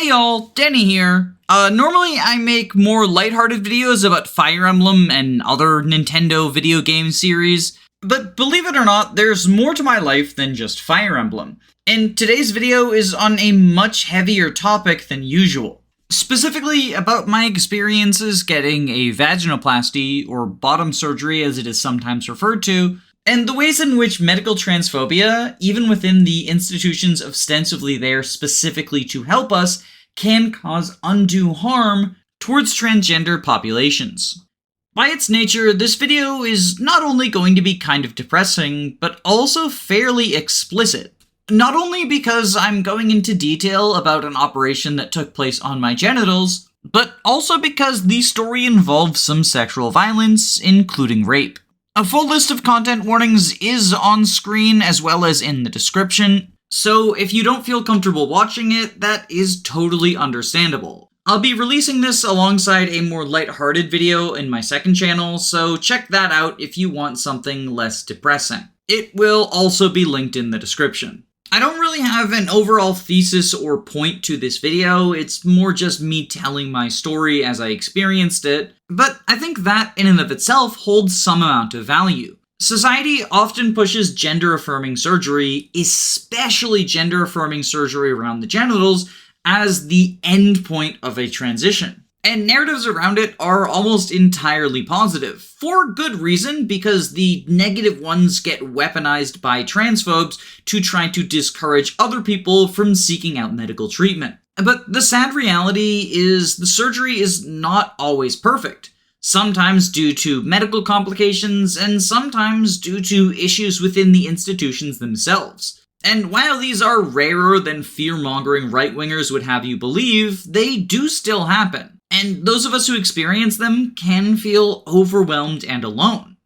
Hey y'all, Danny here. Normally I make more lighthearted videos about Fire Emblem and other Nintendo video game series, but believe it or not, there's more to my life than just Fire Emblem. And today's video is on a much heavier topic than usual. Specifically about my experiences getting a vaginoplasty, or bottom surgery as it is sometimes referred to, and the ways in which medical transphobia, even within the institutions ostensibly there specifically to help us, can cause undue harm towards transgender populations. By its nature, this video is not only going to be kind of depressing, but also fairly explicit. Not only because I'm going into detail about an operation that took place on my genitals, but also because the story involves some sexual violence, including rape. A full list of content warnings is on screen as well as in the description, so if you don't feel comfortable watching it, that is totally understandable. I'll be releasing this alongside a more lighthearted video in my second channel, so check that out if you want something less depressing. It will also be linked in the description. I don't really have an overall thesis or point to this video, it's more just me telling my story as I experienced it, but I think that in and of itself holds some amount of value. Society often pushes gender-affirming surgery, especially gender-affirming surgery around the genitals, as the end point of a transition. And narratives around it are almost entirely positive, for good reason, because the negative ones get weaponized by transphobes to try to discourage other people from seeking out medical treatment. But the sad reality is the surgery is not always perfect, sometimes due to medical complications and sometimes due to issues within the institutions themselves. And while these are rarer than fear-mongering right-wingers would have you believe, they do still happen. And those of us who experience them can feel overwhelmed and alone.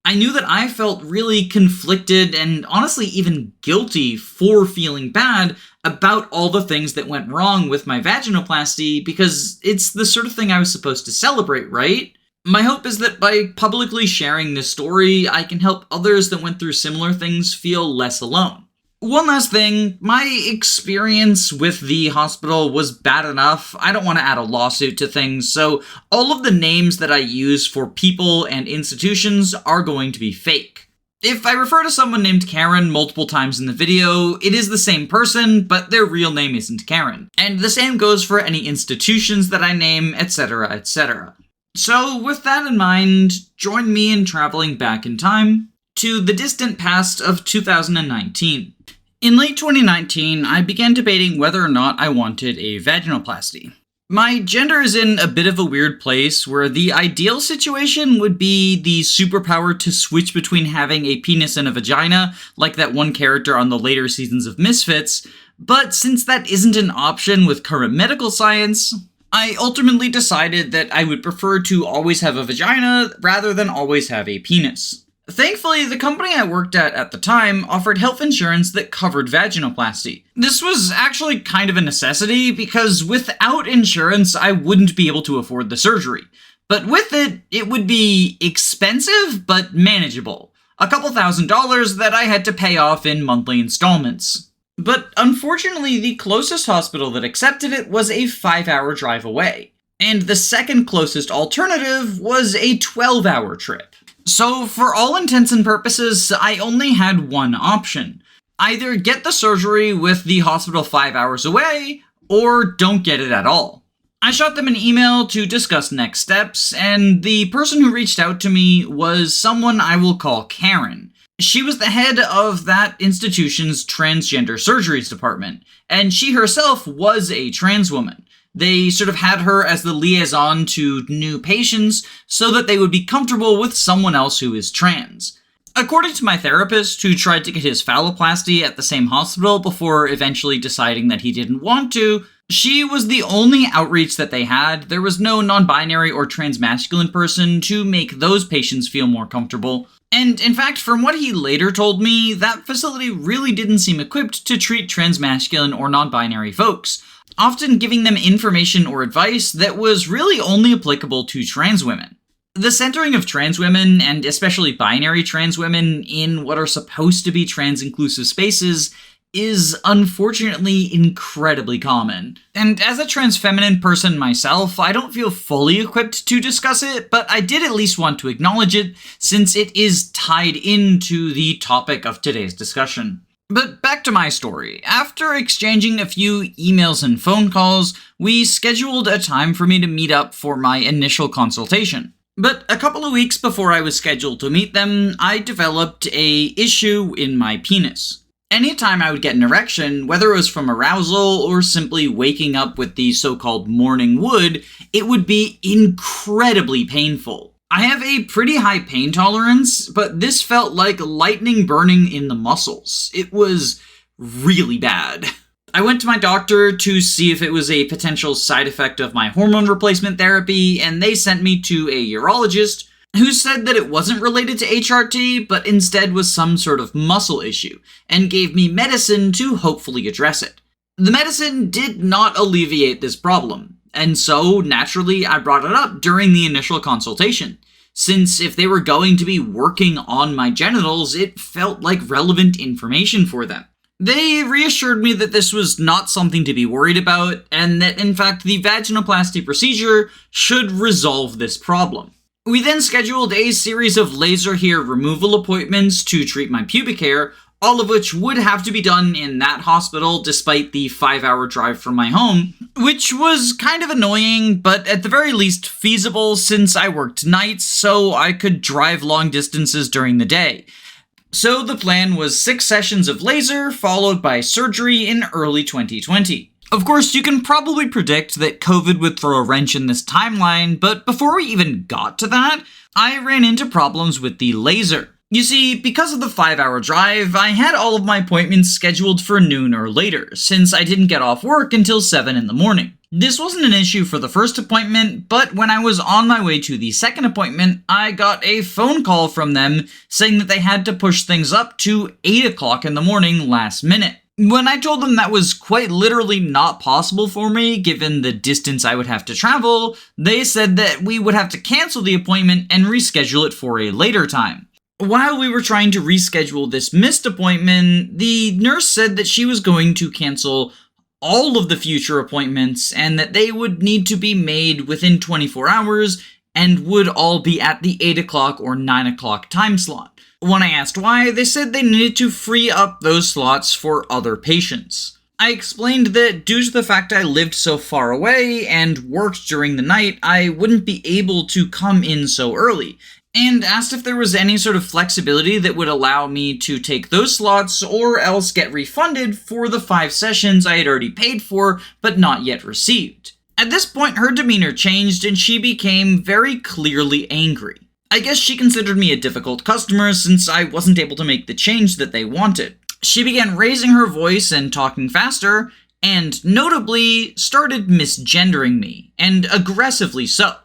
I knew that I felt really conflicted and honestly even guilty for feeling bad about all the things that went wrong with my vaginoplasty because it's the sort of thing I was supposed to celebrate, right? My hope is that by publicly sharing this story, I can help others that went through similar things feel less alone. One last thing, my experience with the hospital was bad enough. I don't want to add a lawsuit to things, so all of the names that I use for people and institutions are going to be fake. If I refer to someone named Karen multiple times in the video, it is the same person, but their real name isn't Karen. And the same goes for any institutions that I name, etc., etc. So with that in mind, join me in traveling back in time to the distant past of 2019. In late 2019, I began debating whether or not I wanted a vaginoplasty. My gender is in a bit of a weird place where the ideal situation would be the superpower to switch between having a penis and a vagina, like that one character on the later seasons of Misfits, but since that isn't an option with current medical science, I ultimately decided that I would prefer to always have a vagina rather than always have a penis. Thankfully, the company I worked at the time offered health insurance that covered vaginoplasty. This was actually kind of a necessity because without insurance, I wouldn't be able to afford the surgery. But with it, it would be expensive but manageable. A couple $1,000s that I had to pay off in monthly installments. But unfortunately, the closest hospital that accepted it was a 5-hour drive away. And the second closest alternative was a 12-hour trip. So for all intents and purposes, I only had one option. Either get the surgery with the hospital 5 hours away, or don't get it at all. I shot them an email to discuss next steps, and the person who reached out to me was someone I will call Karen. She was the head of that institution's transgender surgeries department, and she herself was a trans woman. They sort of had her as the liaison to new patients so that they would be comfortable with someone else who is trans. According to my therapist, who tried to get his phalloplasty at the same hospital before eventually deciding that he didn't want to, she was the only outreach that they had. There was no non-binary or transmasculine person to make those patients feel more comfortable. And in fact, from what he later told me, that facility really didn't seem equipped to treat transmasculine or non-binary folks, often giving them information or advice that was really only applicable to trans women. The centering of trans women, and especially binary trans women, in what are supposed to be trans-inclusive spaces is unfortunately incredibly common. And as a trans-feminine person myself, I don't feel fully equipped to discuss it, but I did at least want to acknowledge it since it is tied into the topic of today's discussion. But back to my story. After exchanging a few emails and phone calls, we scheduled a time for me to meet up for my initial consultation. But a couple of weeks before I was scheduled to meet them, I developed an issue in my penis. Anytime I would get an erection, whether it was from arousal or simply waking up with the so-called morning wood, it would be incredibly painful. I have a pretty high pain tolerance, but this felt like lightning burning in the muscles. It was really bad. I went to my doctor to see if it was a potential side effect of my hormone replacement therapy, and they sent me to a urologist who said that it wasn't related to HRT, but instead was some sort of muscle issue, and gave me medicine to hopefully address it. The medicine did not alleviate this problem, and so, naturally, I brought it up during the initial consultation. Since if they were going to be working on my genitals, it felt like relevant information for them. They reassured me that this was not something to be worried about, and that in fact the vaginoplasty procedure should resolve this problem. We then scheduled a series of laser hair removal appointments to treat my pubic hair, all of which would have to be done in that hospital despite the 5-hour drive from my home, which was kind of annoying, but at the very least feasible since I worked nights, so I could drive long distances during the day. So the plan was 6 sessions of laser, followed by surgery in early 2020. Of course, you can probably predict that COVID would throw a wrench in this timeline, but before we even got to that, I ran into problems with the laser. You see, because of the 5-hour drive, I had all of my appointments scheduled for noon or later, since I didn't get off work until 7 in the morning. This wasn't an issue for the first appointment, but when I was on my way to the second appointment, I got a phone call from them saying that they had to push things up to 8 o'clock in the morning last minute. When I told them that was quite literally not possible for me, given the distance I would have to travel, they said that we would have to cancel the appointment and reschedule it for a later time. While we were trying to reschedule this missed appointment, the nurse said that she was going to cancel all of the future appointments and that they would need to be made within 24 hours and would all be at the 8 o'clock or 9 o'clock time slot. When I asked why, they said they needed to free up those slots for other patients. I explained that due to the fact I lived so far away and worked during the night, I wouldn't be able to come in so early, and asked if there was any sort of flexibility that would allow me to take those slots or else get refunded for the 5 sessions I had already paid for but not yet received. At this point, her demeanor changed and she became very clearly angry. I guess she considered me a difficult customer since I wasn't able to make the change that they wanted. She began raising her voice and talking faster, and notably started misgendering me, and aggressively so.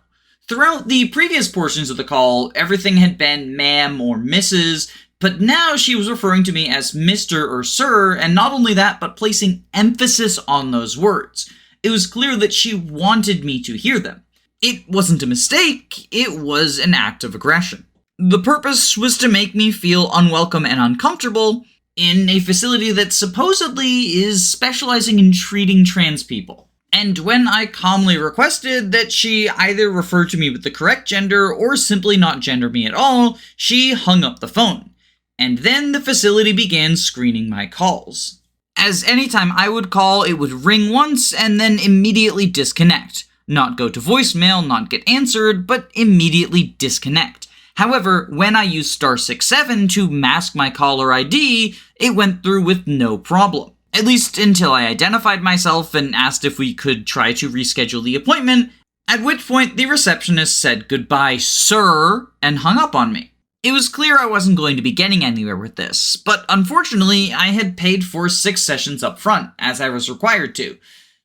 Throughout the previous portions of the call, everything had been ma'am or Mrs., but now she was referring to me as Mr. or Sir, and not only that, but placing emphasis on those words. It was clear that she wanted me to hear them. It wasn't a mistake, it was an act of aggression. The purpose was to make me feel unwelcome and uncomfortable in a facility that supposedly is specializing in treating trans people. And when I calmly requested that she either refer to me with the correct gender or simply not gender me at all, she hung up the phone. And then the facility began screening my calls. As anytime I would call, it would ring once and then immediately disconnect. Not go to voicemail, not get answered, but immediately disconnect. However, when I used *67 to mask my caller ID, it went through with no problem. At least until I identified myself and asked if we could try to reschedule the appointment, at which point the receptionist said goodbye, sir, and hung up on me. It was clear I wasn't going to be getting anywhere with this, but unfortunately I had paid for 6 sessions up front, as I was required to.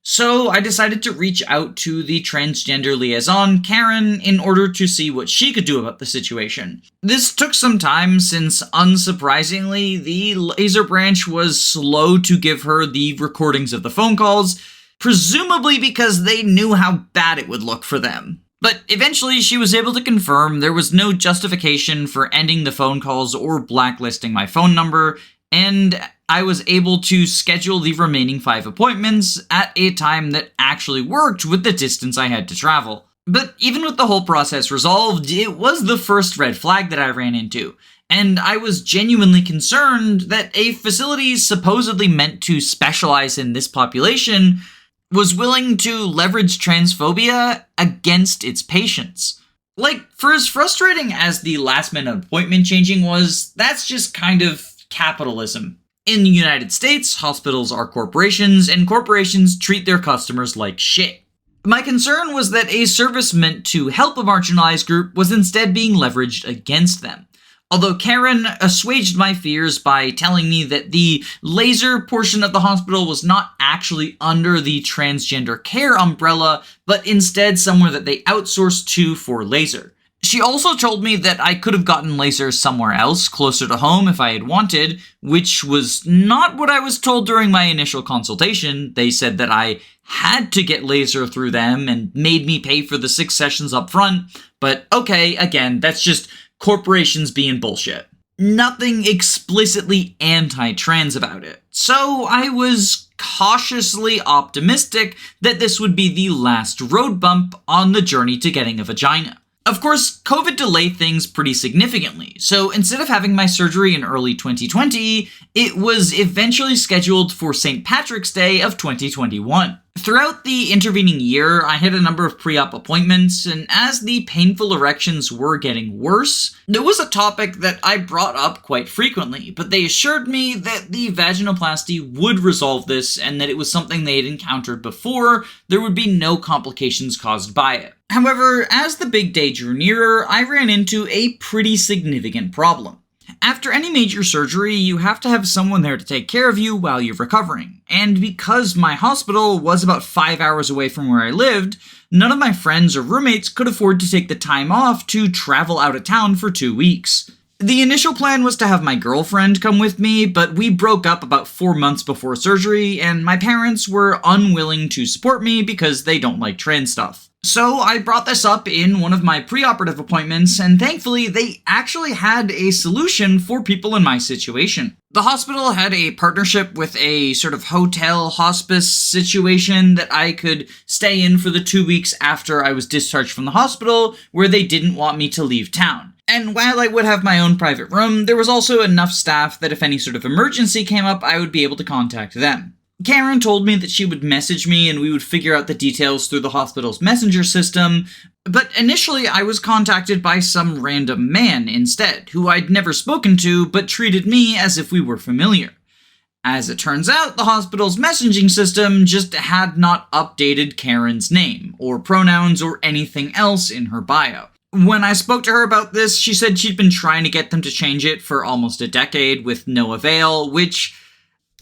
So I decided to reach out to the transgender liaison, Karen, in order to see what she could do about the situation. This took some time since, unsurprisingly, the laser branch was slow to give her the recordings of the phone calls, presumably because they knew how bad it would look for them. But eventually she was able to confirm there was no justification for ending the phone calls or blacklisting my phone number, and I was able to schedule the remaining 5 appointments at a time that actually worked with the distance I had to travel. But even with the whole process resolved, it was the first red flag that I ran into, and I was genuinely concerned that a facility supposedly meant to specialize in this population was willing to leverage transphobia against its patients. Like, for as frustrating as the last-minute appointment changing was, that's just kind of capitalism. In the United States, hospitals are corporations, and corporations treat their customers like shit. My concern was that a service meant to help a marginalized group was instead being leveraged against them. Although Karen assuaged my fears by telling me that the laser portion of the hospital was not actually under the transgender care umbrella, but instead somewhere that they outsourced to for laser. She also told me that I could have gotten laser somewhere else, closer to home if I had wanted, which was not what I was told during my initial consultation. They said that I had to get laser through them and made me pay for the 6 sessions up front, but okay, again, that's just corporations being bullshit. Nothing explicitly anti-trans about it, so I was cautiously optimistic that this would be the last road bump on the journey to getting a vagina. Of course, COVID delayed things pretty significantly, so instead of having my surgery in early 2020, it was eventually scheduled for St. Patrick's Day of 2021. Throughout the intervening year, I had a number of pre-op appointments, and as the painful erections were getting worse, there was a topic that I brought up quite frequently, but they assured me that the vaginoplasty would resolve this and that it was something they had encountered before. There would be no complications caused by it. However, as the big day drew nearer, I ran into a pretty significant problem. After any major surgery, you have to have someone there to take care of you while you're recovering. And because my hospital was about 5 hours away from where I lived, none of my friends or roommates could afford to take the time off to travel out of town for 2 weeks. The initial plan was to have my girlfriend come with me, but we broke up about 4 months before surgery, and my parents were unwilling to support me because they don't like trans stuff. So I brought this up in one of my pre-operative appointments, and thankfully they actually had a solution for people in my situation. The hospital had a partnership with a sort of hotel hospice situation that I could stay in for the 2 weeks after I was discharged from the hospital, where they didn't want me to leave town. And while I would have my own private room, there was also enough staff that if any sort of emergency came up, I would be able to contact them. Karen told me that she would message me and we would figure out the details through the hospital's messenger system, but initially I was contacted by some random man instead, who I'd never spoken to but treated me as if we were familiar. As it turns out, the hospital's messaging system just had not updated Karen's name, or pronouns, or anything else in her bio. When I spoke to her about this, she said she'd been trying to get them to change it for almost a decade with no avail, which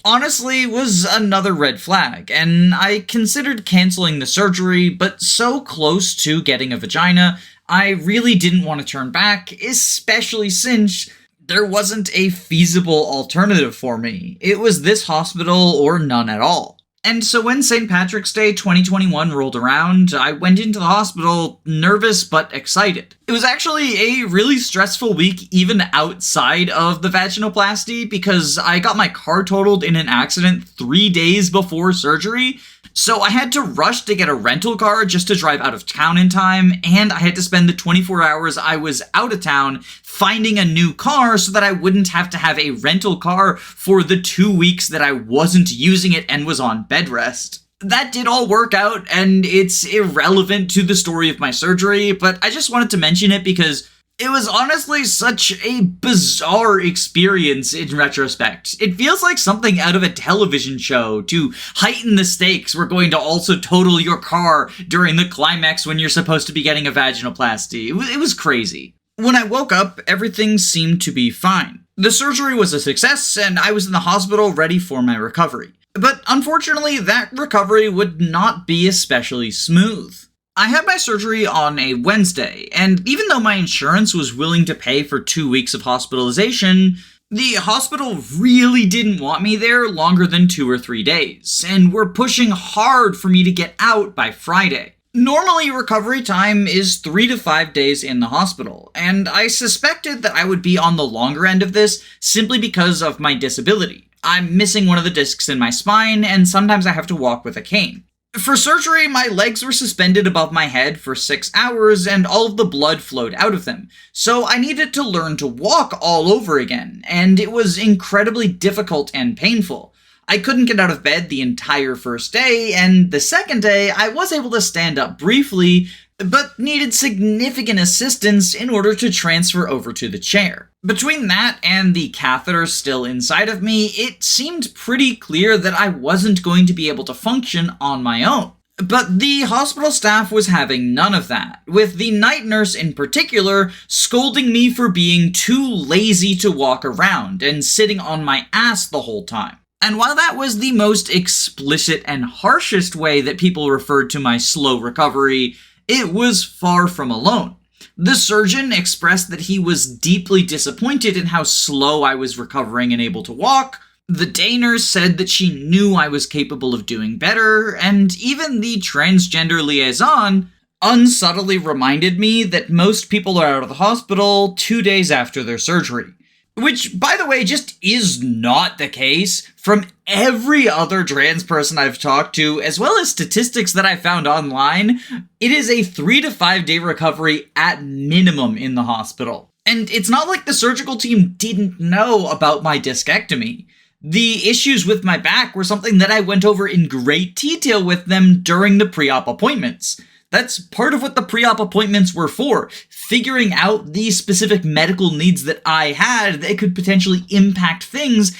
honestly was another red flag, and I considered canceling the surgery, but so close to getting a vagina, I really didn't want to turn back, especially since there wasn't a feasible alternative for me. It was this hospital or none at all. And so when St. Patrick's Day 2021 rolled around, I went into the hospital nervous but excited. It was actually a really stressful week even outside of the vaginoplasty because I got my car totaled in an accident 3 days before surgery. So I had to rush to get a rental car just to drive out of town in time, and I had to spend the 24 hours I was out of town finding a new car so that I wouldn't have to have a rental car for the 2 weeks that I wasn't using it and was on bed rest. That did all work out, and it's irrelevant to the story of my surgery, but I just wanted to mention it because it was honestly such a bizarre experience in retrospect. It feels like something out of a television show. To heighten the stakes, we're going to also total your car during the climax when you're supposed to be getting a vaginoplasty. It was crazy. When I woke up, everything seemed to be fine. The surgery was a success, and I was in the hospital ready for my recovery. But unfortunately, that recovery would not be especially smooth. I had my surgery on a Wednesday, and even though my insurance was willing to pay for 2 weeks of hospitalization, the hospital really didn't want me there longer than 2 or 3 days, and were pushing hard for me to get out by Friday. Normally, recovery time is 3 to 5 days in the hospital, and I suspected that I would be on the longer end of this simply because of my disability. I'm missing one of the discs in my spine, and sometimes I have to walk with a cane. For surgery, my legs were suspended above my head for 6 hours, and all of the blood flowed out of them. So I needed to learn to walk all over again, and it was incredibly difficult and painful. I couldn't get out of bed the entire first day, and the second day I was able to stand up briefly, but needed significant assistance in order to transfer over to the chair. Between that and the catheter still inside of me, it seemed pretty clear that I wasn't going to be able to function on my own. But the hospital staff was having none of that, with the night nurse in particular scolding me for being too lazy to walk around and sitting on my ass the whole time. And while that was the most explicit and harshest way that people referred to my slow recovery, it was far from alone. The surgeon expressed that he was deeply disappointed in how slow I was recovering and able to walk. The day nurse said that she knew I was capable of doing better, and even the transgender liaison unsubtly reminded me that most people are out of the hospital 2 days after their surgery. Which, by the way, just is not the case. From every other trans person I've talked to, as well as statistics that I found online, it is a 3 to 5 day recovery at minimum in the hospital. And it's not like the surgical team didn't know about my discectomy. The issues with my back were something that I went over in great detail with them during the pre-op appointments. That's part of what the pre-op appointments were for, figuring out the specific medical needs that I had that could potentially impact things,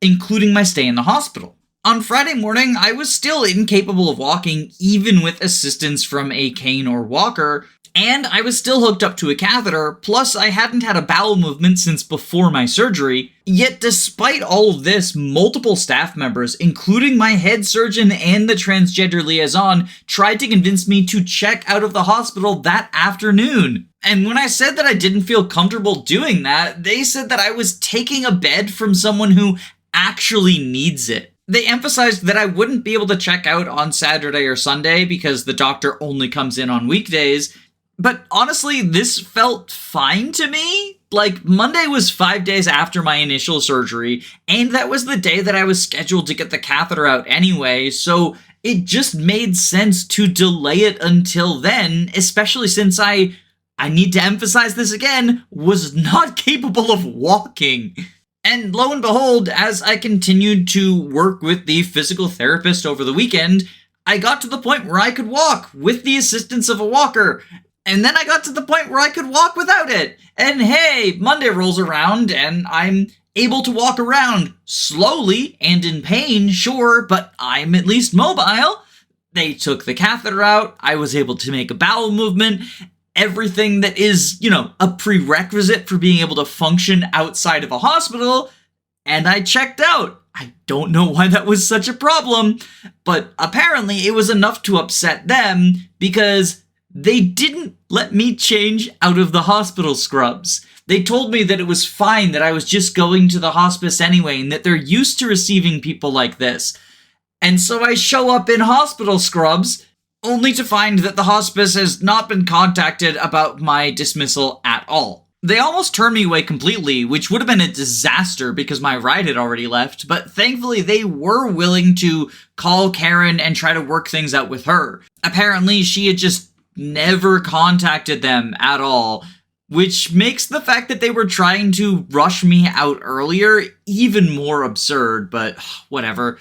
including my stay in the hospital. On Friday morning, I was still incapable of walking, even with assistance from a cane or walker, and I was still hooked up to a catheter, plus I hadn't had a bowel movement since before my surgery. Yet despite all of this, multiple staff members, including my head surgeon and the transgender liaison, tried to convince me to check out of the hospital that afternoon. And when I said that I didn't feel comfortable doing that, they said that I was taking a bed from someone who actually needs it. They emphasized that I wouldn't be able to check out on Saturday or Sunday because the doctor only comes in on weekdays. But honestly, this felt fine to me. Like, Monday was 5 days after my initial surgery, and that was the day that I was scheduled to get the catheter out anyway, so it just made sense to delay it until then, especially since I need to emphasize this again, was not capable of walking. And lo and behold, as I continued to work with the physical therapist over the weekend, I got to the point where I could walk with the assistance of a walker. And then I got to the point where I could walk without it. And hey, Monday rolls around and I'm able to walk around slowly and in pain, sure, but I'm at least mobile. They took the catheter out. I was able to make a bowel movement. Everything that is, a prerequisite for being able to function outside of a hospital. And I checked out. I don't know why that was such a problem, but apparently it was enough to upset them because they didn't let me change out of the hospital scrubs. They told me that it was fine, that I was just going to the hospice anyway, and that they're used to receiving people like this. And so I show up in hospital scrubs, only to find that the hospice has not been contacted about my dismissal at all. They almost turned me away completely, which would have been a disaster because my ride had already left, but thankfully they were willing to call Karen and try to work things out with her. Apparently she had just never contacted them at all, which makes the fact that they were trying to rush me out earlier even more absurd, but whatever.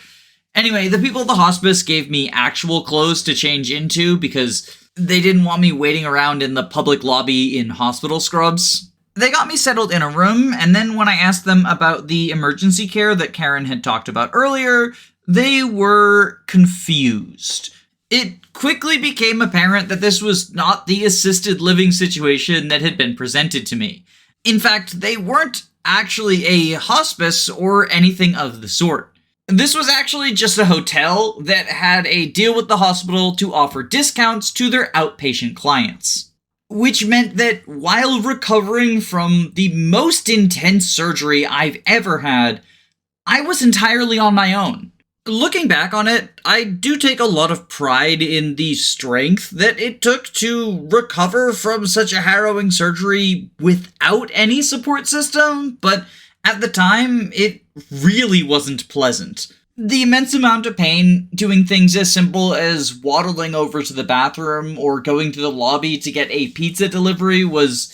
Anyway, the people at the hospice gave me actual clothes to change into because they didn't want me waiting around in the public lobby in hospital scrubs. They got me settled in a room, and then when I asked them about the emergency care that Karen had talked about earlier, they were confused. It quickly became apparent that this was not the assisted living situation that had been presented to me. In fact, they weren't actually a hospice or anything of the sort. This was actually just a hotel that had a deal with the hospital to offer discounts to their outpatient clients. Which meant that while recovering from the most intense surgery I've ever had, I was entirely on my own. Looking back on it, I do take a lot of pride in the strength that it took to recover from such a harrowing surgery without any support system, but At the time, it really wasn't pleasant. The immense amount of pain doing things as simple as waddling over to the bathroom or going to the lobby to get a pizza delivery was,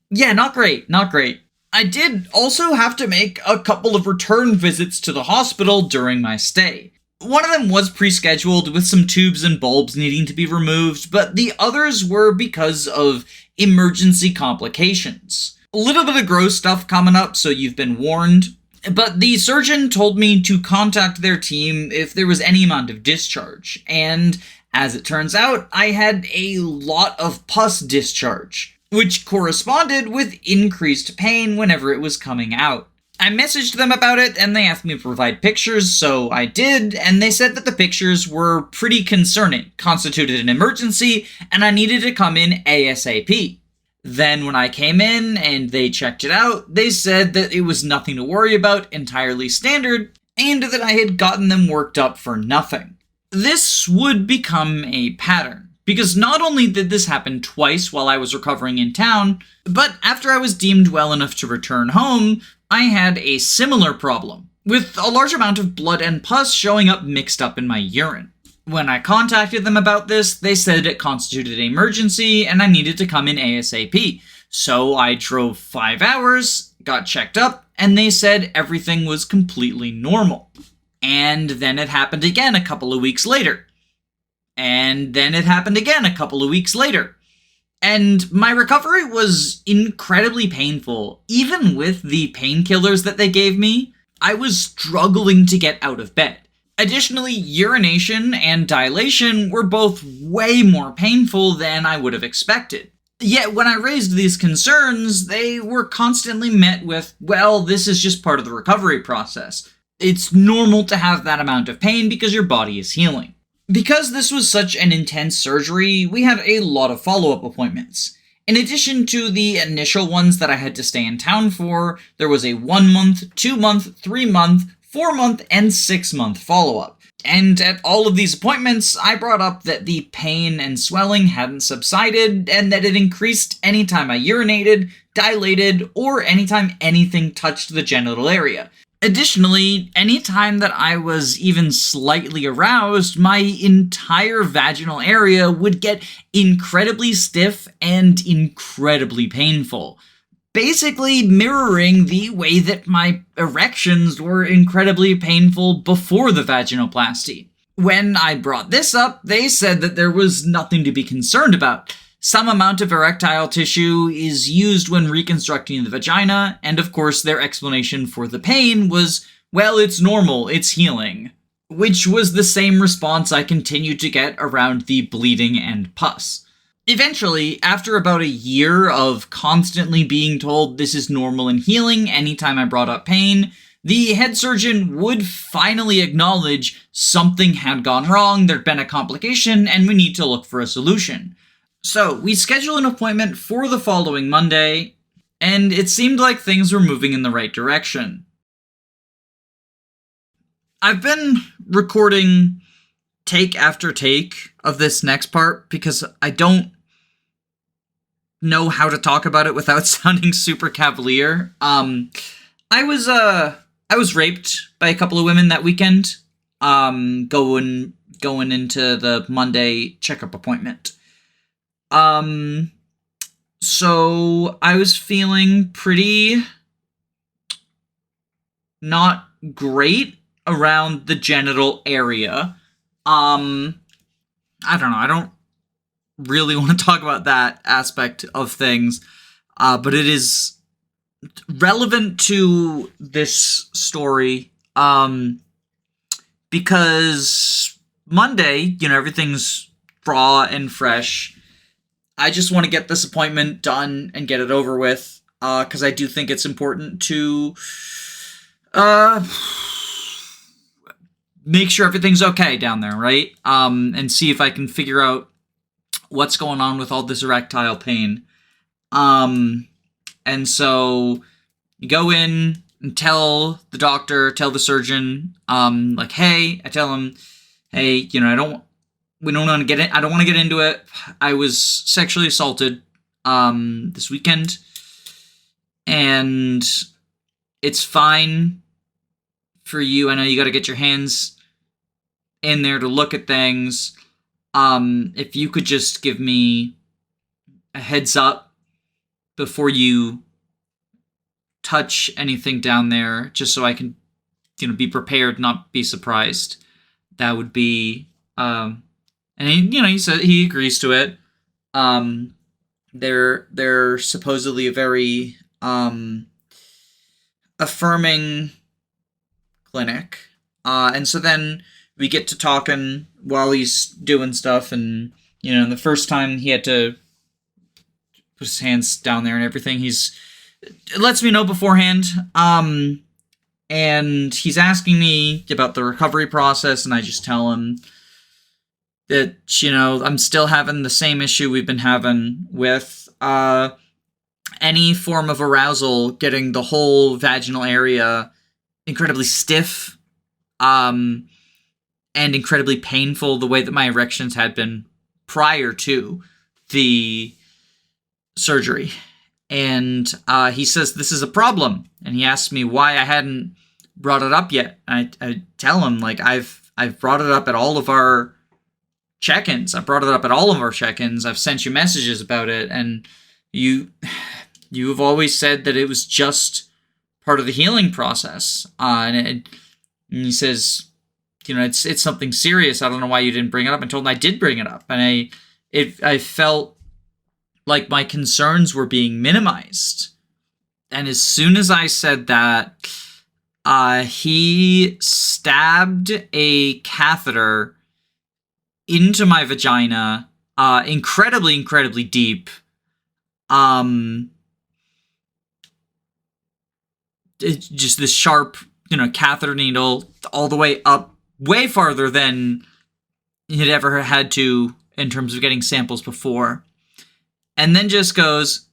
yeah, not great, not great. I did also have to make a couple of return visits to the hospital during my stay. One of them was pre-scheduled with some tubes and bulbs needing to be removed, but the others were because of emergency complications. A little bit of gross stuff coming up, so you've been warned. But the surgeon told me to contact their team if there was any amount of discharge, and as it turns out, I had a lot of pus discharge, which corresponded with increased pain whenever it was coming out. I messaged them about it, and they asked me to provide pictures, so I did, and they said that the pictures were pretty concerning, constituted an emergency, and I needed to come in ASAP. Then when I came in and they checked it out, they said that it was nothing to worry about, entirely standard, and that I had gotten them worked up for nothing. This would become a pattern, because not only did this happen twice while I was recovering in town, but after I was deemed well enough to return home, I had a similar problem, with a large amount of blood and pus showing up mixed up in my urine. When I contacted them about this, they said it constituted an emergency and I needed to come in ASAP. So I drove 5 hours, got checked up, and they said everything was completely normal. And then it happened again a couple of weeks later. And then it happened again a couple of weeks later. And my recovery was incredibly painful. Even with the painkillers that they gave me, I was struggling to get out of bed. Additionally, urination and dilation were both way more painful than I would have expected. Yet when I raised these concerns, they were constantly met with, well, this is just part of the recovery process. It's normal to have that amount of pain because your body is healing. Because this was such an intense surgery, we had a lot of follow-up appointments. In addition to the initial ones that I had to stay in town for, there was a 1 month, 2 month, 3 month, 4 month, and 6 month follow-up. And at all of these appointments, I brought up that the pain and swelling hadn't subsided, and that it increased anytime I urinated, dilated, or anytime anything touched the genital area. Additionally, anytime that I was even slightly aroused, my entire vaginal area would get incredibly stiff and incredibly painful. Basically mirroring the way that my erections were incredibly painful before the vaginoplasty. When I brought this up, they said that there was nothing to be concerned about. Some amount of erectile tissue is used when reconstructing the vagina, and of course their explanation for the pain was, well, it's normal, it's healing. Which was the same response I continued to get around the bleeding and pus. Eventually, after about a year of constantly being told this is normal and healing anytime I brought up pain, the head surgeon would finally acknowledge something had gone wrong, there'd been a complication, and we need to look for a solution. So, we scheduled an appointment for the following Monday, and it seemed like things were moving in the right direction. I've been recording take after take of this next part because I don't know how to talk about it without sounding super cavalier. I was raped by a couple of women that weekend, going into the Monday checkup appointment. So I was feeling pretty not great around the genital area. I don't know, I don't really want to talk about that aspect of things, but it is relevant to this story, because Monday, everything's raw and fresh. I just want to get this appointment done and get it over with, because I do think it's important to make sure everything's okay down there, right? And see if I can figure out what's going on with all this erectile pain. And so you go in and tell the doctor, tell the surgeon, hey, I tell him, hey, I don't want to get it. I don't want to get into it. I was sexually assaulted, this weekend, and it's fine for you. I know you got to get your hands in there to look at things. If you could just give me a heads up before you touch anything down there, just so I can, be prepared, not be surprised. That would be, and he said he agrees to it. They're supposedly a very affirming clinic, and so then we get to talking while he's doing stuff, and the first time he had to put his hands down there and everything, it lets me know beforehand. And he's asking me about the recovery process, and I just tell him that, I'm still having the same issue we've been having with any form of arousal, getting the whole vaginal area incredibly stiff, and incredibly painful, the way that my erections had been prior to the surgery. And he says this is a problem, and he asks me why I hadn't brought it up yet. I tell him, like, I've brought it up at all of our check-ins. I've brought it up at all of our check-ins. I've sent you messages about it, and you have always said that it was just part of the healing process. And he says, it's something serious. I don't know why you didn't bring it up. I told him I did bring it up, and I felt like my concerns were being minimized. And as soon as I said that, he stabbed a catheter into my vagina, incredibly, incredibly deep. Just this sharp, catheter needle all the way up, way farther than he'd ever had to in terms of getting samples before. And then just goes,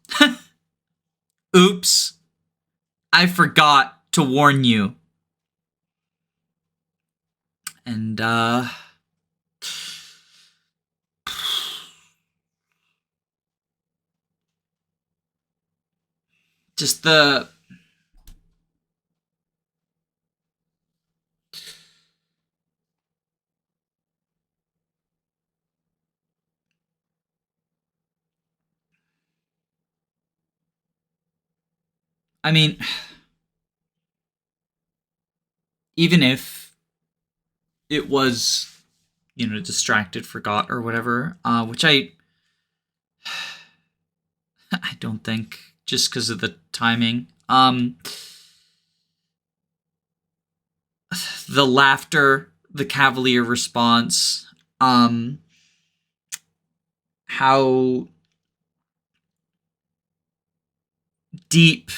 oops, I forgot to warn you. And, just I mean, even if it was, distracted, forgot, or whatever, which I don't think, just because of the timing. The laughter, the cavalier response, how deep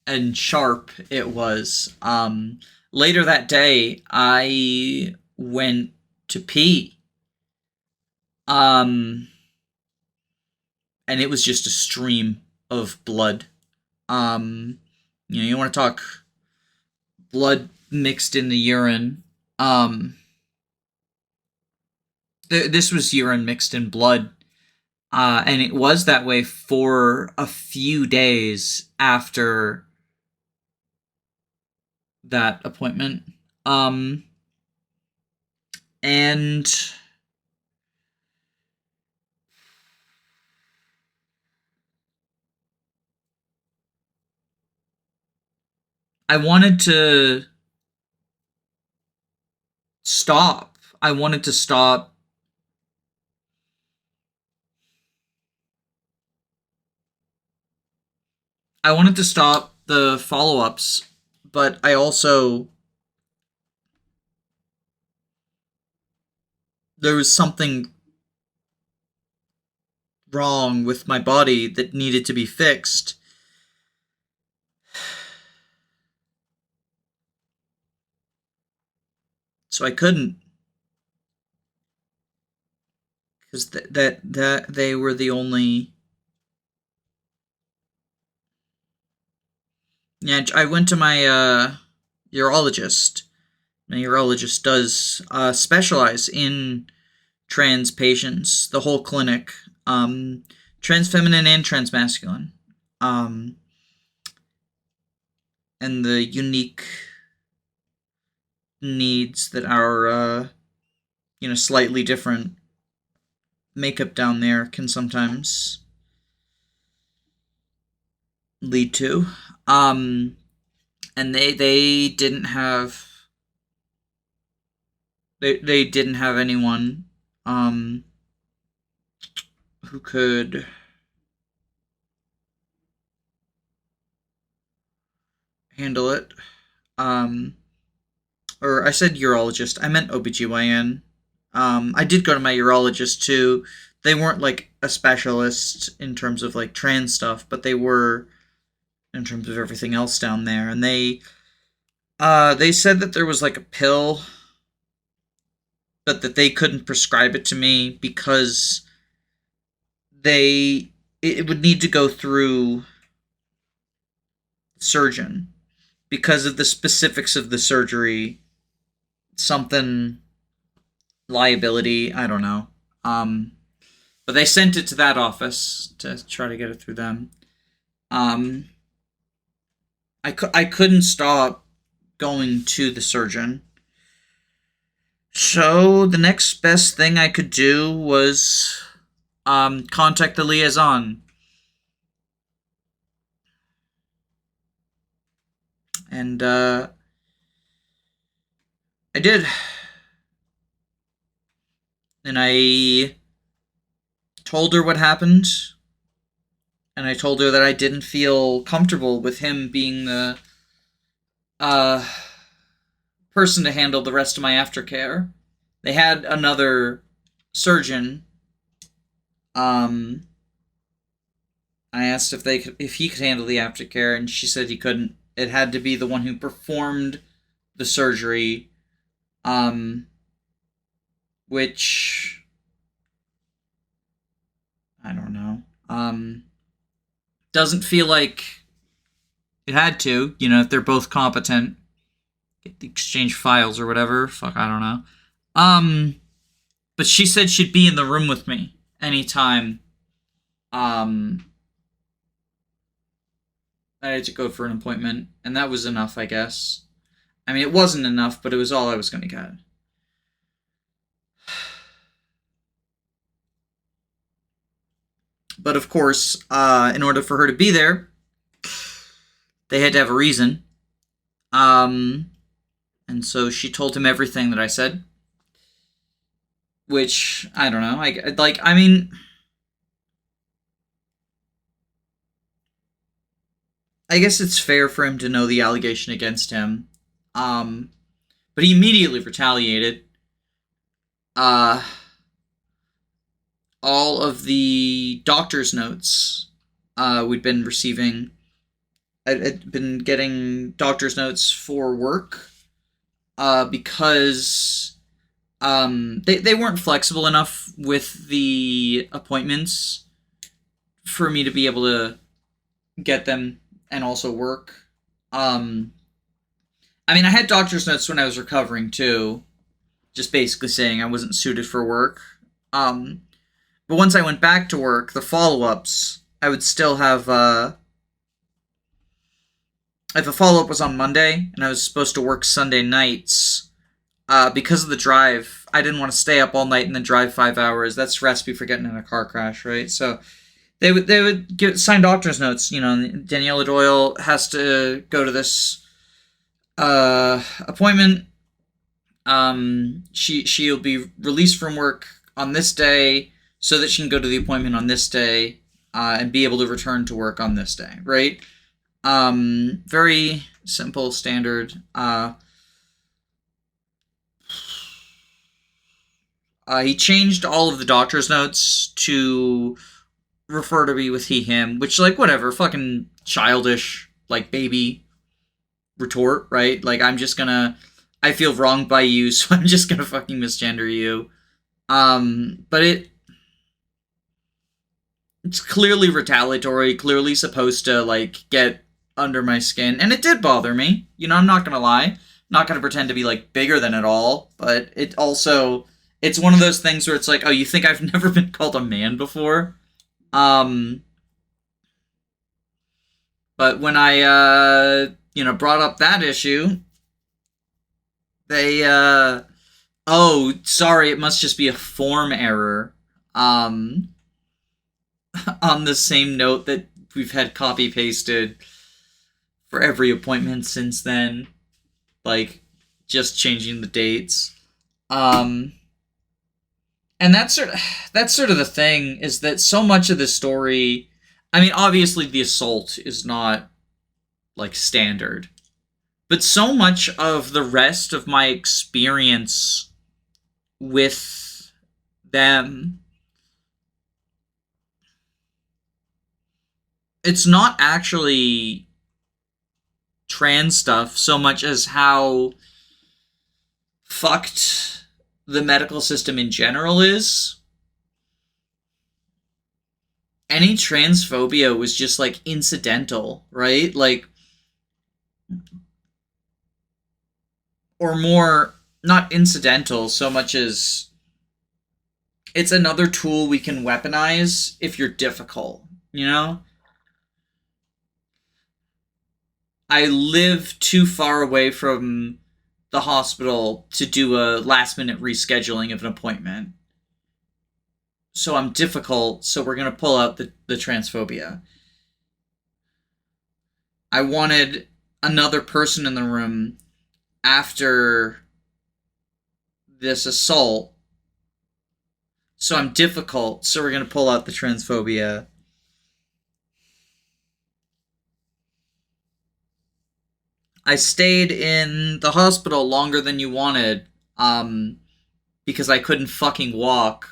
and sharp it was. Later that day, I went to pee. And it was just a stream of blood. You want to talk blood mixed in the urine. This was urine mixed in blood. And it was that way for a few days after that appointment. And I wanted to stop. I wanted to stop the follow-ups, but I also, there was something wrong with my body that needed to be fixed. So I couldn't, because that they were the only. Yeah, I went to my urologist. My urologist does specialize in trans patients, the whole clinic, trans feminine and trans masculine. and the unique needs that our, slightly different makeup down there can sometimes lead to. And they didn't have they didn't have anyone who could handle it. Or I said urologist, I meant OBGYN. I did go to my urologist too. They weren't like a specialist in terms of like trans stuff, but they were in terms of everything else down there. And they said that there was like a pill, but that they couldn't prescribe it to me because it would need to go through surgeon because of the specifics of the surgery. Something liability, I don't know. But they sent it to that office to try to get it through them. I couldn't stop going to the surgeon. So the next best thing I could do was contact the liaison. And I did. And I told her what happened. And I told her that I didn't feel comfortable with him being the person to handle the rest of my aftercare. They had another surgeon. I asked if he could handle the aftercare, and she said he couldn't. It had to be the one who performed the surgery, which I don't know. Doesn't feel like it had to, if they're both competent. Get the exchange files or whatever. Fuck, I don't know. But she said she'd be in the room with me anytime. I had to go for an appointment, and that was enough, I guess. I mean, it wasn't enough, but it was all I was going to get. But of course, in order for her to be there, they had to have a reason. And so she told him everything that I said. Which, I don't know, I guess it's fair for him to know the allegation against him. But he immediately retaliated. All of the doctor's notes we'd been receiving. I'd been getting doctor's notes for work because they weren't flexible enough with the appointments for me to be able to get them and also work. I had doctor's notes when I was recovering too, just basically saying I wasn't suited for work. But once I went back to work, the follow-ups, I would still have, if a follow-up was on Monday, and I was supposed to work Sunday nights, because of the drive, I didn't want to stay up all night and then drive 5 hours. That's a recipe for getting in a car crash, right? So they would sign doctor's notes. Daniela Doyle has to go to this appointment. She'll be released from work on this day so that she can go to the appointment on this day and be able to return to work on this day, right? Very simple, standard. He changed all of the doctor's notes to refer to me with he, him, which, whatever, fucking childish, baby retort, right? I feel wronged by you, so I'm just gonna fucking misgender you. But it's clearly retaliatory, clearly supposed to, get under my skin, and it did bother me. I'm not gonna lie. I'm not gonna pretend to be, bigger than it all, but it also, it's one of those things where it's oh, you think I've never been called a man before? But when I brought up that issue, they, oh, sorry, it must just be a form error. On the same note that we've had copy pasted for every appointment since then, like, just changing the dates. And that's sort of the thing, is that so much of the story, I mean, obviously the assault is not, like, standard, but so much of the rest of my experience with them, it's not actually trans stuff so much as how fucked the medical system in general is. Any transphobia was just, like, incidental, right? Like, or more, not incidental so much as it's another tool we can weaponize if you're difficult, you know? I live too far away from the hospital to do a last minute rescheduling of an appointment. So I'm difficult, so we're going to pull out the transphobia. I wanted another person in the room after this assault, so I'm difficult, so we're going to pull out the transphobia. I stayed in the hospital longer than you wanted, because I couldn't fucking walk.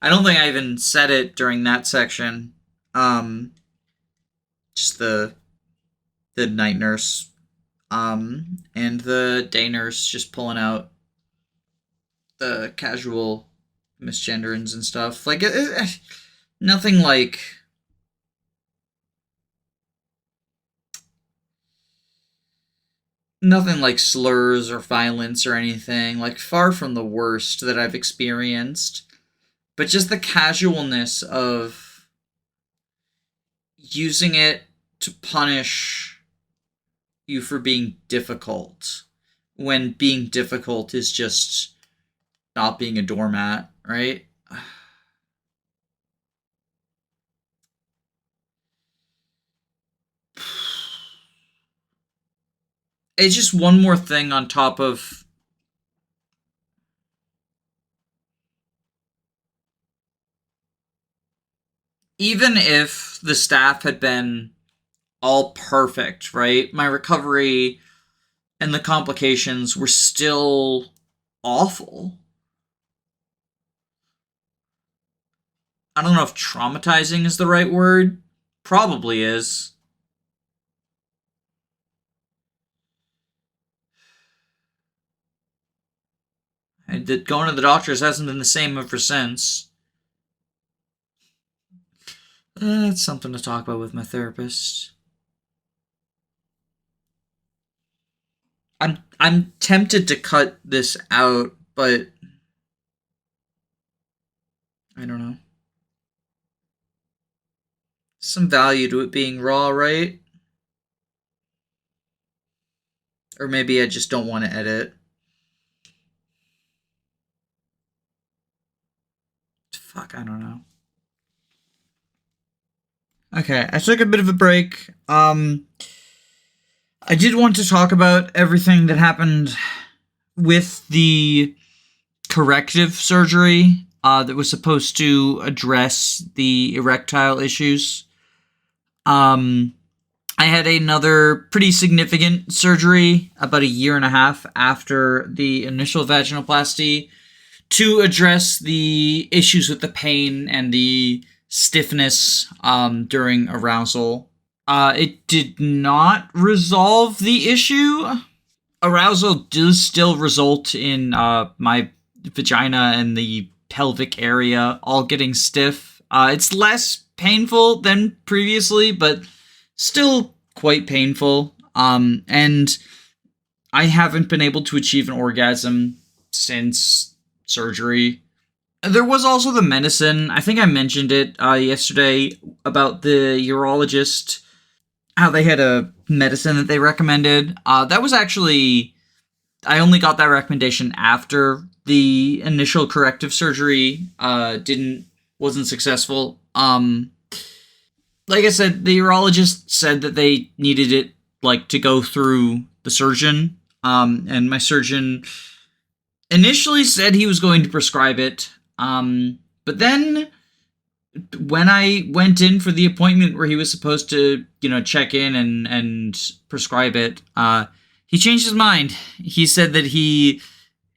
I don't think I even said it during that section. Just the night nurse, and the day nurse just pulling out the casual misgenderings and stuff. Like, nothing like... Nothing like slurs or violence or anything. Like, far from the worst that I've experienced. But just the casualness of using it to punish you for being difficult, when being difficult is just not being a doormat, right? It's just one more thing on top of... Even if the staff had been all perfect, right? My recovery and the complications were still awful. I don't know if traumatizing is the right word. Probably is. And that going to the doctors hasn't been the same ever since. It's something to talk about with my therapist. I'm tempted to cut this out, but I don't know. Some value to it being raw, right? Or maybe I just don't want to edit. Fuck, I don't know. Okay, I took a bit of a break. I did want to talk about everything that happened with the corrective surgery that was supposed to address the erectile issues. I had another pretty significant surgery about 1.5 years after the initial vaginoplasty to address the issues with the pain and the stiffness during arousal. It did not resolve the issue. Arousal does still result in my vagina and the pelvic area all getting stiff. It's less painful than previously, but still quite painful. And I haven't been able to achieve an orgasm since surgery. There was also the medicine. I think I mentioned it yesterday about the urologist. how they had a medicine that they recommended. That was actually, I only got that recommendation after the initial corrective surgery wasn't successful. Like I said, the urologist said that they needed it to go through the surgeon. And my surgeon initially said he was going to prescribe it. But then when I went in for the appointment where he was supposed to, check in and prescribe it, he changed his mind. He said that he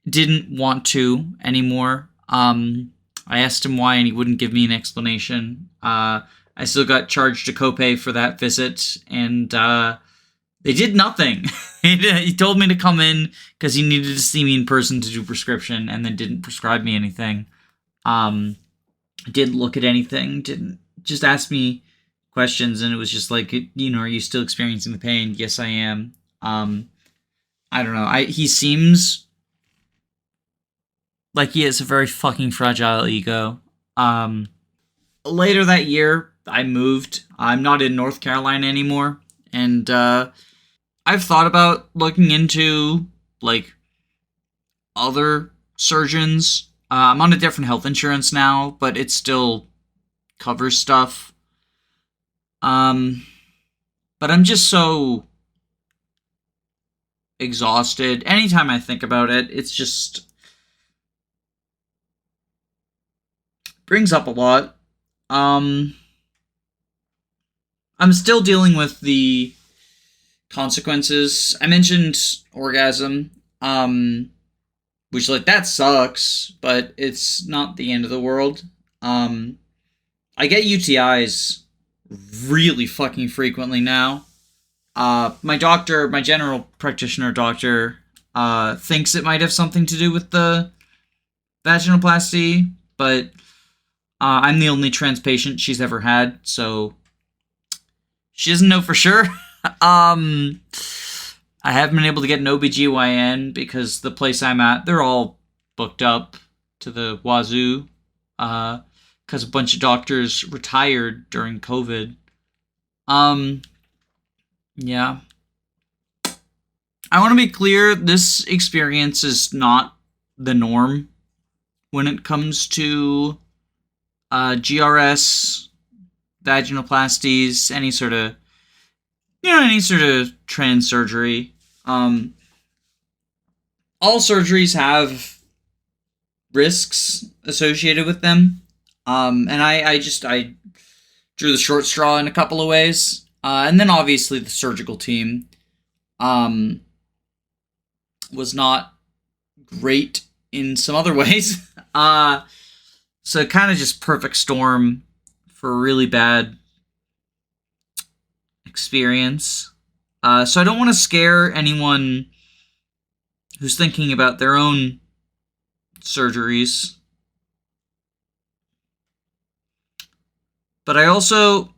didn't want to anymore. I asked him why, and he wouldn't give me an explanation. I still got charged a copay for that visit, and they did nothing. He told me to come in because he needed to see me in person to do prescription, and then didn't prescribe me anything. Didn't look at anything, didn't just ask me questions, and it was just like, are you still experiencing the pain? Yes, I am. I don't know. He seems like he has a very fucking fragile ego. Later that year, I moved. I'm not in North Carolina anymore, and I've thought about looking into other surgeons. I'm on a different health insurance now, but it still covers stuff. But I'm just so exhausted. Anytime I think about it, it's just brings up a lot. I'm still dealing with the consequences. I mentioned orgasm, which that sucks, but it's not the end of the world. I get UTIs really fucking frequently now. My doctor, my general practitioner doctor, thinks it might have something to do with the vaginoplasty, but I'm the only trans patient she's ever had, so she doesn't know for sure. I haven't been able to get an OBGYN because the place I'm at, they're all booked up to the wazoo, because a bunch of doctors retired during COVID. Yeah. I want to be clear, this experience is not the norm when it comes to GRS, vaginoplasties, any sort of trans surgery. All surgeries have risks associated with them. And I drew the short straw in a couple of ways. And then obviously the surgical team was not great in some other ways. So kind of just perfect storm for a really bad experience. So I don't want to scare anyone who's thinking about their own surgeries. But I also,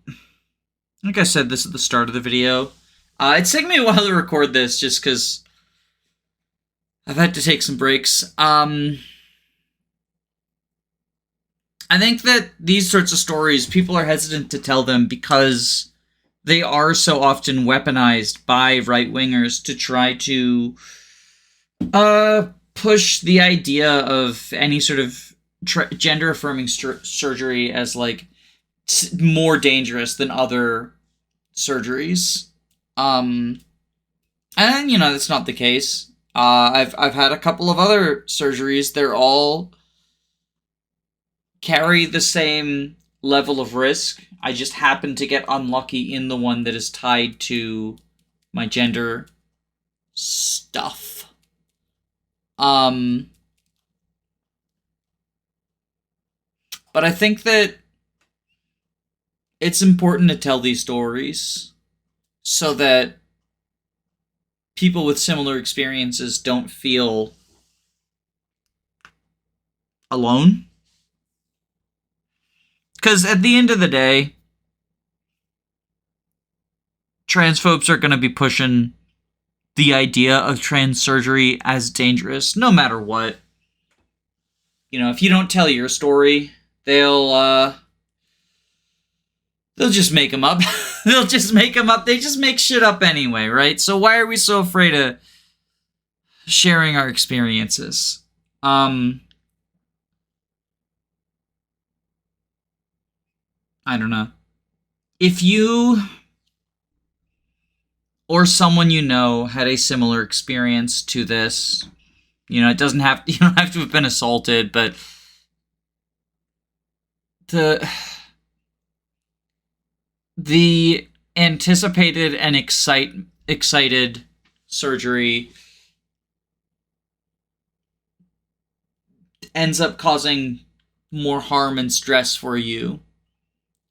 like I said this at the start of the video, it's taken me a while to record this just because I've had to take some breaks. I think that these sorts of stories, people are hesitant to tell them because they are so often weaponized by right-wingers to try to push the idea of any sort of gender-affirming surgery as more dangerous than other surgeries. And that's not the case. I've had a couple of other surgeries. They're all carry the same level of risk. I just happen to get unlucky in the one that is tied to my gender stuff. But I think that it's important to tell these stories so that people with similar experiences don't feel alone. Because at the end of the day, transphobes are going to be pushing the idea of trans surgery as dangerous, no matter what. If you don't tell your story, they'll they'll just make them up. They'll just make them up. They just make shit up anyway, right? So why are we so afraid of sharing our experiences? I don't know. If you or someone you know had a similar experience to this, you know, you don't have to have been assaulted, but the anticipated and excited surgery ends up causing more harm and stress for you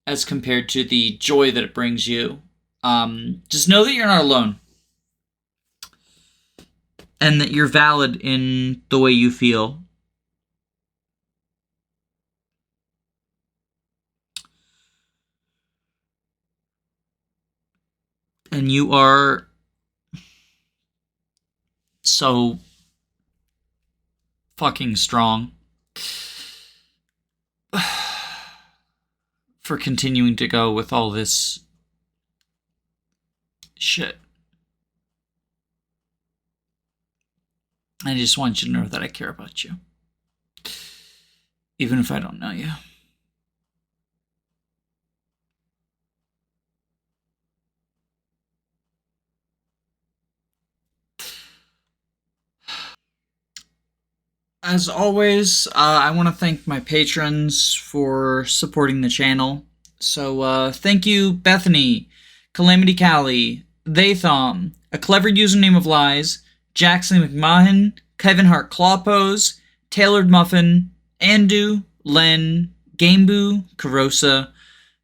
as compared to the joy that it brings you. Just know that you're not alone. And that you're valid in the way you feel. And you are so fucking strong for continuing to go with all this shit. I just want you to know that I care about you. Even if I don't know you. As always, I want to thank my patrons for supporting the channel. So, thank you, Bethany, Calamity Callie, Thaythom, A Clever Username of Lies, Jackson McMahon, Kevin Hart Clawpose, Tailored Muffin, Andu, Len, Gameboo, Carosa,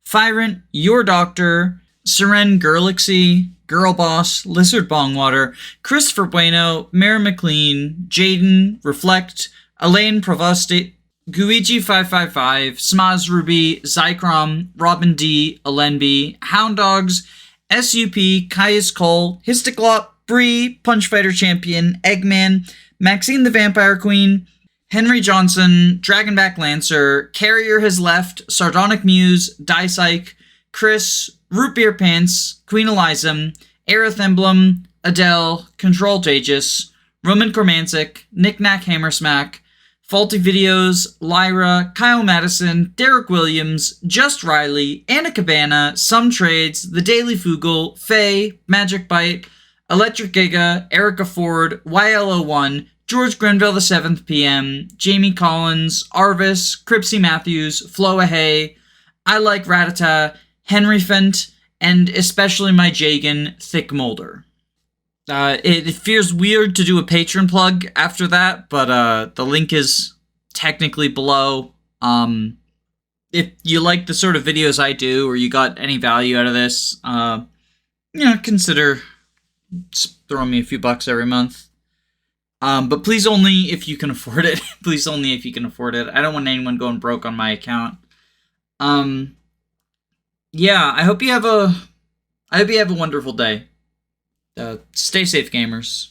Fyrant, Your Doctor, Seren Gurlixy, Girl Boss, Lizard Bongwater, Christopher Bueno, Mara McLean, Jaden, Reflect, Elaine Provosti, Guiji555, Smaz Ruby, Zycrom, Robin D, Alenby, Hound Dogs, SUP, Caius Cole, Histoglop, Bree, Punchfighter Champion, Eggman, Maxine the Vampire Queen, Henry Johnson, Dragonback Lancer, Carrier Has Left, Sardonic Muse, Dysike, Chris, Root Beer Pants, Queen Elizam, Aerith Emblem, Adele, Control Aegis, Roman Cormantic, Knick-Knack Hammersmack, Faulty Videos, Lyra, Kyle Madison, Derek Williams, Just Riley, Anna Cabana, Some Trades, The Daily Fugle, Faye, Magic Bite, Electric Giga, Erica Ford, YLO1, George Grenville the 7th PM, Jamie Collins, Arvis, Cripsy Matthews, Floa Hay, I Like Ratata, Henry Fent, and especially my Jagan, Thick Molder. It feels weird to do a patron plug after that, but the link is technically below. If you like the sort of videos I do, or you got any value out of this, consider throwing me a few bucks every month. But please only if you can afford it. Please only if you can afford it. I don't want anyone going broke on my account. Yeah, I hope you have a wonderful day. Stay safe, gamers.